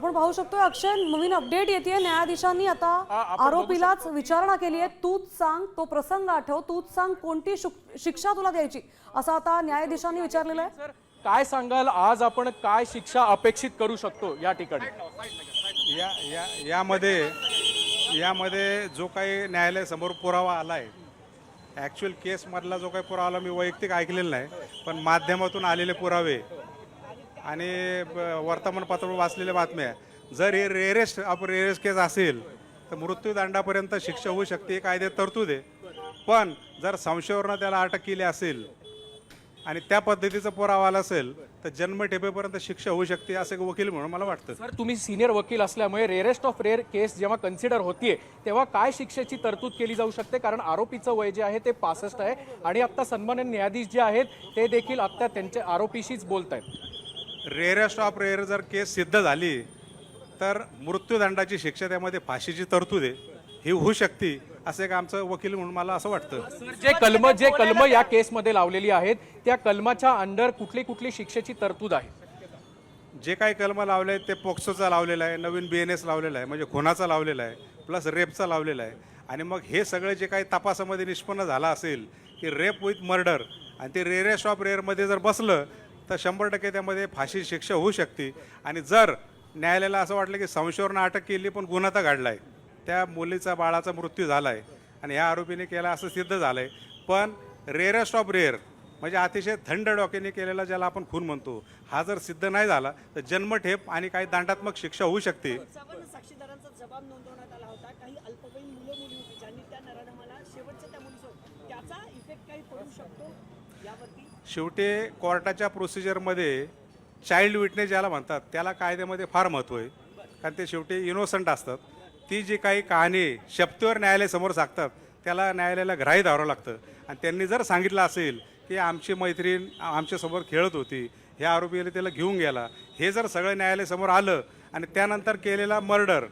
आपण पाहू शकतो अक्षय, नवीन अपडेट येते। न्यायाधीशांनी आता आरोपीलाच विचारणा केली आहे। तूच सांग, तो प्रसंग आठव, तूच सांग कोणती शिक्षा तुला द्यायची, असं आता न्यायाधीशांनी विचारलेलं आहे। काय सांगाल, आज आपण काय शिक्षा अपेक्षित करू शकतो या ठिकाणी? यामध्ये जो काही न्यायालयासमोर पुरावा आला आहे, ॲक्च्युअल केसमधला जो काही पुरावा आला मी वैयक्तिक ऐकलेला नाही, पण माध्यमातून आलेले पुरावे आणि वर्तमानपत्रावर वाचलेल्या बातम्या, जर हे रेअरेस्ट ऑफ रेअरेस्ट केस असेल तर मृत्यूदंडापर्यंत शिक्षा होऊ शकते, कायद्यात तरतूद आहे। पण जर संशयावरून त्याला अटक केली असेल आणि त्या पद्धतीचा पुरावा आला असेल तर जन्मठेपेपर्यंत शिक्षा होऊ शकते, असं वकील म्हणून मला वाटतं। सर, तुम्ही सिनियर वकील असल्यामुळे रेअरेस्ट ऑफ रेअर केस जेव्हा कन्सिडर होतीये तेव्हा काय शिक्षेची तरतूद केली जाऊ शकते? कारण आरोपीचं वय जे आहे ते 65 आहे आणि आता सन्माननीय न्यायाधीश जे आहेत ते देखील आता त्यांच्या आरोपीशीच बोलत आहेत। रेअरेस्ट ऑफ रेअर जर केस सिद्ध झाली तर मृत्यूदंडाची शिक्षा, त्यामध्ये फाशीची तरतूद आहे, ही होऊ शकते, असं एक आमचं वकील म्हणून मला असं वाटतं। जे कलम या केसमध्ये लावलेली आहेत त्या कलमाच्या अंडर कुठली कुठली शिक्षेची तरतूद आहे? जे काही कलम लावले आहेत ते पोक्सोचा लावलेला आहे, नवीन BNS लावलेला आहे, म्हणजे खुनाचा लावलेला आहे, प्लस रेपचा लावलेला आहे। आणि मग हे सगळे जे काही तपासामध्ये निष्पन्न झालं असेल की रेप विथ मर्डर आणि ते रेअरेस्ट ऑफ रेअरमध्ये जर बसलं तर 100% त्यामध्ये फाशी शिक्षा होऊ शकते। आणि जर न्यायालयाला असं वाटलं की संशयावरून अटक केली पण गुन्हा तर घडला आहे, त्या मुलीचा बाळाचा मृत्यू झाला आहे आणि ह्या आरोपीने केला असं सिद्ध झालं आहे, पण रेअरेस्ट ऑफ रेअर म्हणजे अतिशय थंड डोक्याने केलेला ज्याला आपण खून म्हणतो, हा जर सिद्ध नाही झाला तर जन्मठेप आणि काही दंडात्मक शिक्षा होऊ शकते। साक्षीदारांचा जबाब नोंदवण्यात आला होता, काही अल्पवयीन मुलं मुली होती ज्यांनी त्या नराधमाला शेवटच्या त्या मुलीसोबत, त्याचा इफेक्ट काही पडू शकतो यावरती? शेवटी कोर्टाच्या प्रोसिजरमध्ये चाइल्ड विटनेस ज्याला म्हणतात त्याला कायद्यामध्ये फार महत्त्व आहे, कारण ते शेवटी इनोसंट असतात। ती जी काही कहाणी शपथेवर न्यायालयासमोर सांगतात त्याला न्यायालयाला ग्राह्य धरावं लागतं। आणि त्यांनी जर सांगितलं असेल की आमची मैत्रीण आमच्यासमोर खेळत होती, ह्या आरोपीला त्याला घेऊन गेला, हे जर सगळं न्यायालयासमोर आलं आणि त्यानंतर केलेला मर्डर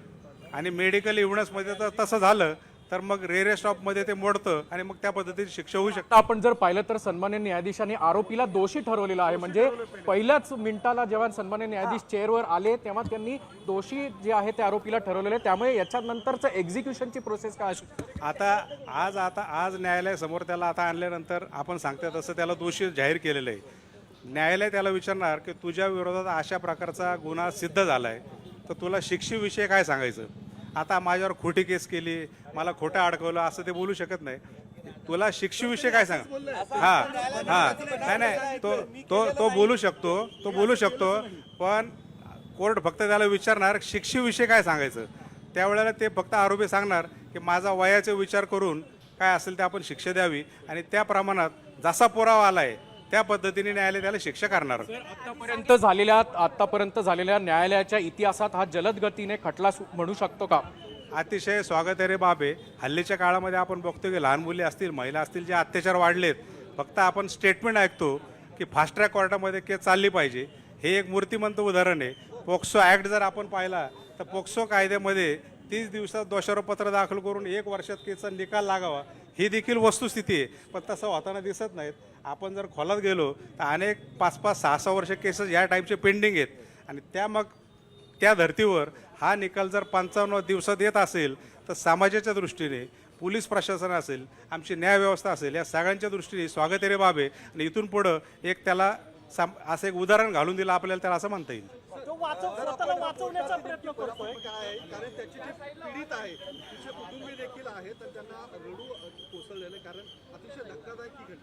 आणि मेडिकल एव्हिडन्समध्ये तर तसं झालं तर मग रेअरेस्ट ऑफमध्ये ते मोडतं आणि मग त्या पद्धतीची शिक्षा होऊ शकते। आपण जर पाहिलं तर सन्मान्य न्यायाधीशांनी आरोपीला दोषी ठरवलेला आहे। म्हणजे पहिल्याच मिनिटाला जेव्हा सन्मान्य न्यायाधीश चेअरवर आले तेव्हा त्यांनी दोषी जे आहे ते आरोपीला ठरवलेले, त्यामुळे याच्यानंतरचं एक्झिक्युशनची प्रोसेस काय असते? आज न्यायालयासमोर त्याला आता आणल्यानंतर आपण सांगता तसं त्याला दोषी जाहीर केलेलं आहे। न्यायालय त्याला विचारणार की तुझ्या विरोधात अशा प्रकारचा गुन्हा सिद्ध झाला आहे तर तुला शिक्षेविषयी काय सांगायचं। आता माझ्यावर खोटी केस केली, मला खोटं अडकवलं असं ते बोलू शकत नाही। तुला शिक्षेविषयी काय सांग, नाही तो बोलू शकतो, पण कोर्ट फक्त त्याला विचारणार शिक्षेविषयी काय सांगायचं। त्यावेळेला ते फक्त आरोपी सांगणार की माझा वयाचा विचार करून काय असेल ते आपण शिक्षा द्यावी आणि त्या प्रमाणात जसा पुरावा आला आहे त्या पद्धतीने न्यायालय त्याला शिक्षा करणार। आतापर्यंत झालेल्या न्यायालयाच्या इतिहासात हा जलद गतीने खटला म्हणू शकतो का? अतिशय स्वागतार्ह बाब आहे। हल्लीच्या काळामध्ये आपण बघतो की लहान मुली असतील, महिला असतील, जे अत्याचार वाढलेत, फक्त आपण स्टेटमेंट ऐकतो की फास्ट ट्रॅक कोर्टामध्ये केस चालली पाहिजे। हे एक मूर्तिमंत उदाहरण आहे। पोक्सो ॲक्ट जर आपण पाहिला तर पोक्सो कायद्यामध्ये 30 दिवसात दोषारोपपत्र दाखल करून 1 वर्षात केसचा निकाल लागावा, ही देखील वस्तुस्थिती आहे, पण तसं होताना दिसत नाहीत। आपण जर खोलात गेलो तर अनेक 5-5, 6-6 वर्ष केसेस ह्या टाईपचे पेंडिंग आहेत आणि त्या धर्तीवर हा निकाल जर 55 दिवसात येत असेल तर समाजाच्या दृष्टीने, पोलीस प्रशासन असेल, आमची न्यायव्यवस्था असेल, या सगळ्यांच्या दृष्टीने स्वागतार्ह बाब आहे। आणि इथून पुढं एक त्याला असं एक उदाहरण घालून दिलं आपल्याला, त्याला असं म्हणता येईल। स्वतःला वाचवण्याचा प्रयत्न करतोय, कारण त्याची जे पीडित आहे तिचे कुटुंबीय देखील आहेत आणि त्यांना रडू कोसळलेले, कारण अतिशय धक्कादायक ही घटना